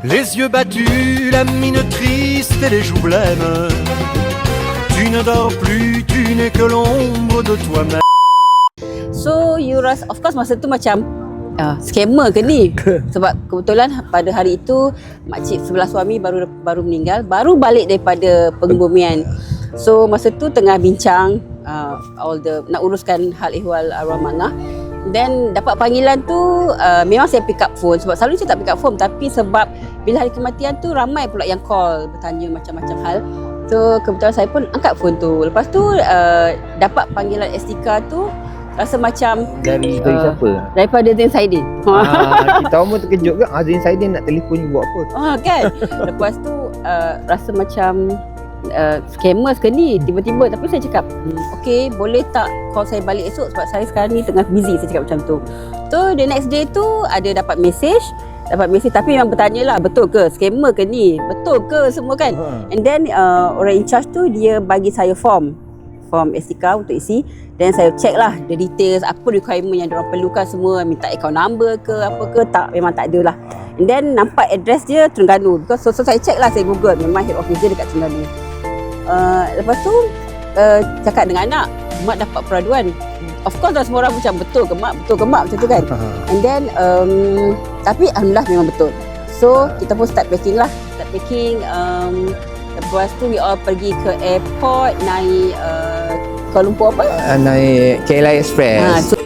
Les yeux battus, la mine triste et les joues blêmes. Tu ne dors plus, tu n'es que l'ombre de toi-même. So you rasa, of course masa tu macam scammer ke ni? Sebab kebetulan pada hari itu makcik sebelah suami baru meninggal, baru balik daripada pengebumian. So masa tu tengah bincang nak uruskan hal ehwal arwah mangah. Then dapat panggilan tu, memang saya pick up phone. Sebab selalu saya tak pick up phone, tapi sebab bila hari kematian tu ramai pula yang call bertanya macam-macam hal. So kebetulan saya pun angkat phone tu. Lepas tu dapat panggilan STK tu, rasa macam dari siapa? Daripada Zain Saidin. Kita semua terkejut ke? Zain Saidin nak telefon buat apa? Kan? Lepas tu rasa macam scammers ke ni tiba-tiba. Tapi saya cakap okay, boleh tak call saya balik esok sebab saya sekarang ni tengah busy. Saya cakap macam tu. So the next day tu ada dapat message tapi memang bertanya lah, betul ke scammer ke ni, betul ke semua kan. And then orang in charge tu dia bagi saya form STK untuk isi. Dan saya check lah the details, apa requirement yang diorang perlukan semua, minta account number ke apa ke, tak, memang tak ada lah. And then nampak address dia Terengganu. So saya check lah, saya google, memang head office dia dekat Terengganu. Lepas tu cakap dengan anak, mak dapat peraduan. Of course dah semua orang macam betul ke mak macam tu kan. And then tapi alhamdulillah memang betul. So kita pun start packing. Lepas tu we all pergi ke airport, naik Kuala Lumpur apa? Naik KLI Express. So